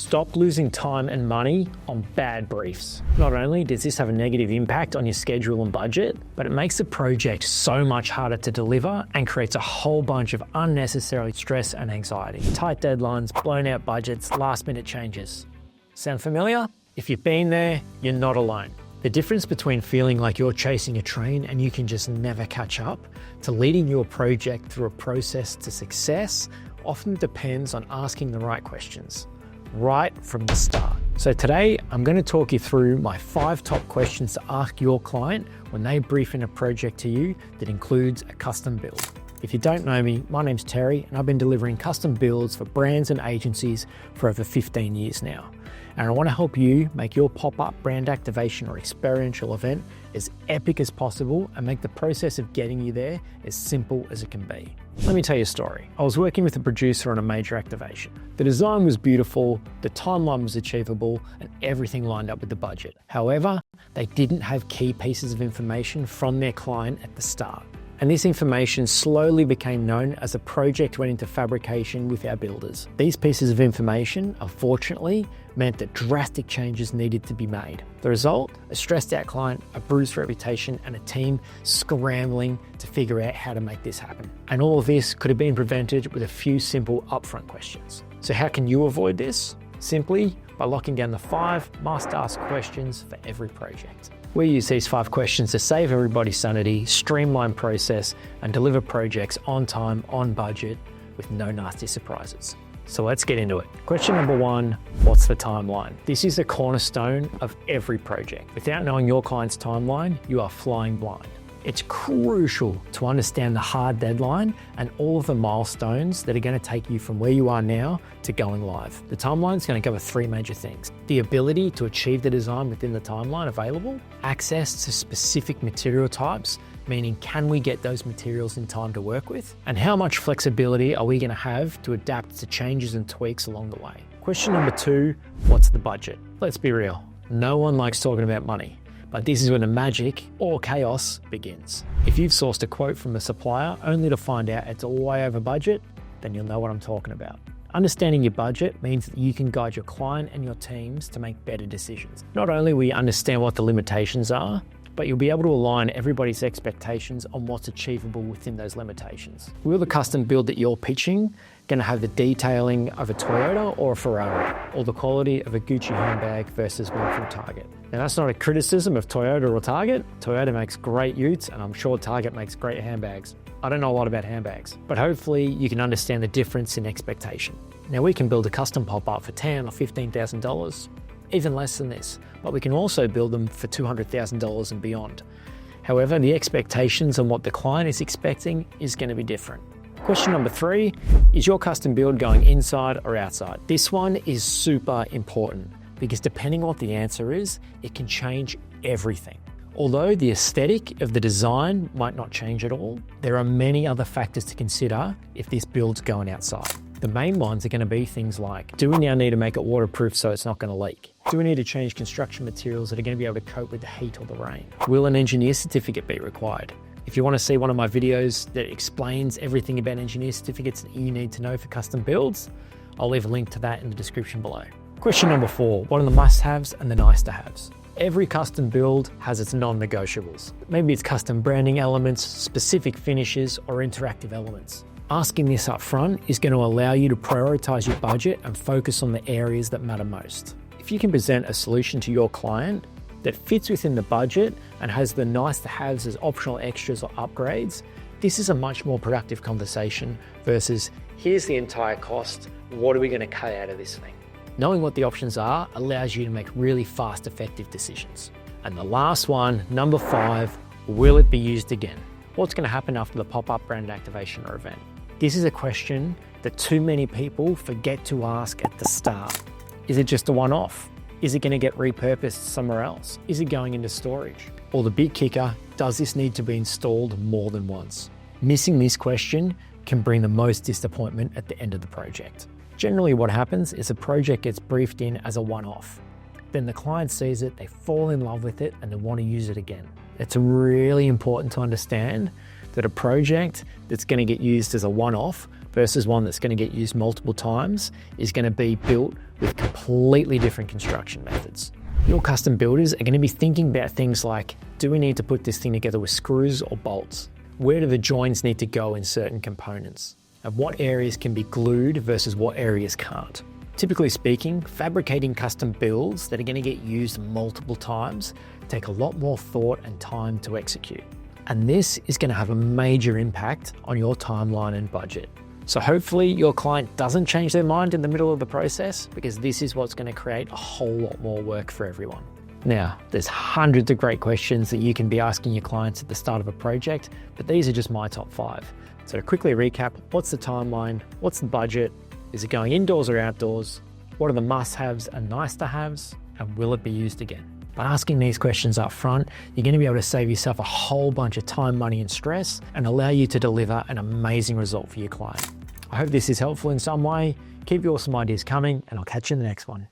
Stop losing time and money on bad briefs. Not only does this have a negative impact on your schedule and budget, but it makes the project so much harder to deliver and creates a whole bunch of unnecessary stress and anxiety. Tight deadlines, blown out budgets, last minute changes. Sound familiar? If you've been there, you're not alone. The difference between feeling like you're chasing a train and you can just never catch up to leading your project through a process to success often depends on asking the right questions right from the start. So today, I'm going to talk you through my 5 top questions to ask your client when they brief in a project to you that includes a custom build. If you don't know me, my name's Terry, and I've been delivering custom builds for brands and agencies for over 15 years now. And I want to help you make your pop-up brand activation or experiential event as epic as possible and make the process of getting you there as simple as it can be. Let me tell you a story. I was working with a producer on a major activation. The design was beautiful, the timeline was achievable, and everything lined up with the budget. However, they didn't have key pieces of information from their client at the start. And this information slowly became known as the project went into fabrication with our builders. These pieces of information, unfortunately, meant that drastic changes needed to be made. The result, a stressed out client, a bruised reputation, and a team scrambling to figure out how to make this happen. And all of this could have been prevented with a few simple upfront questions. So how can you avoid this? Simply by locking down the 5 must-ask questions for every project. We use these 5 questions to save everybody's sanity, streamline process, and deliver projects on time, on budget, with no nasty surprises. So let's get into it. Question number 1, what's the timeline? This is the cornerstone of every project. Without knowing your client's timeline, you are flying blind. It's crucial to understand the hard deadline and all of the milestones that are going to take you from where you are now to going live. The timeline is going to cover 3 major things: the ability to achieve the design within the timeline available, access to specific material types, meaning can we get those materials in time to work with, and how much flexibility are we going to have to adapt to changes and tweaks along the way. Question number 2, what's the budget? Let's be real, no one likes talking about money. But this is when the magic or chaos begins. If you've sourced a quote from a supplier only to find out it's way over budget, then you'll know what I'm talking about. Understanding your budget means that you can guide your client and your teams to make better decisions. Not only will you understand what the limitations are, but you'll be able to align everybody's expectations on what's achievable within those limitations. Will the custom build that you're pitching going to have the detailing of a Toyota or a Ferrari, or the quality of a Gucci handbag versus one from Target? Now, that's not a criticism of Toyota or Target. Toyota makes great utes, and I'm sure Target makes great handbags. I don't know a lot about handbags, but hopefully you can understand the difference in expectation. Now, we can build a custom pop-up for $10,000 or $15,000, even less than this, but we can also build them for $200,000 and beyond. However, the expectations on what the client is expecting is going to be different. Question number 3, is your custom build going inside or outside? This one is super important because depending on what the answer is, it can change everything. Although the aesthetic of the design might not change at all, there are many other factors to consider if this build's going outside. The main ones are going to be things like, do we now need to make it waterproof so it's not going to leak? Do we need to change construction materials that are going to be able to cope with the heat or the rain? Will an engineer certificate be required? If you want to see one of my videos that explains everything about engineer certificates that you need to know for custom builds, I'll leave a link to that in the description below. Question number 4, what are the must-haves and the nice-to-haves? Every custom build has its non-negotiables. Maybe it's custom branding elements, specific finishes, or interactive elements. Asking this up front is going to allow you to prioritize your budget and focus on the areas that matter most. If you can present a solution to your client that fits within the budget and has the nice-to-haves as optional extras or upgrades, this is a much more productive conversation versus, here's the entire cost, what are we going to cut out of this thing? Knowing what the options are allows you to make really fast, effective decisions. And the last one, number 5, will it be used again? What's going to happen after the pop-up brand activation or event? This is a question that too many people forget to ask at the start. Is it just a one-off? Is it going to get repurposed somewhere else? Is it going into storage? Or the big kicker, does this need to be installed more than once? Missing this question can bring the most disappointment at the end of the project. Generally what happens is a project gets briefed in as a one-off. Then the client sees it, they fall in love with it, and they want to use it again. It's really important to understand that a project that's going to get used as a one-off versus one that's going to get used multiple times is going to be built with completely different construction methods. Your custom builders are going to be thinking about things like, do we need to put this thing together with screws or bolts? Where do the joins need to go in certain components? And what areas can be glued versus what areas can't? Typically speaking, fabricating custom builds that are going to get used multiple times take a lot more thought and time to execute. And this is going to have a major impact on your timeline and budget. So hopefully your client doesn't change their mind in the middle of the process, because this is what's going to create a whole lot more work for everyone. Now, there's hundreds of great questions that you can be asking your clients at the start of a project, but these are just my top 5. So to quickly recap, what's the timeline? What's the budget? Is it going indoors or outdoors? What are the must-haves and nice-to-haves? And will it be used again? By asking these questions up front, you're going to be able to save yourself a whole bunch of time, money, and stress, and allow you to deliver an amazing result for your client. I hope this is helpful in some way. Keep your awesome ideas coming, and I'll catch you in the next one.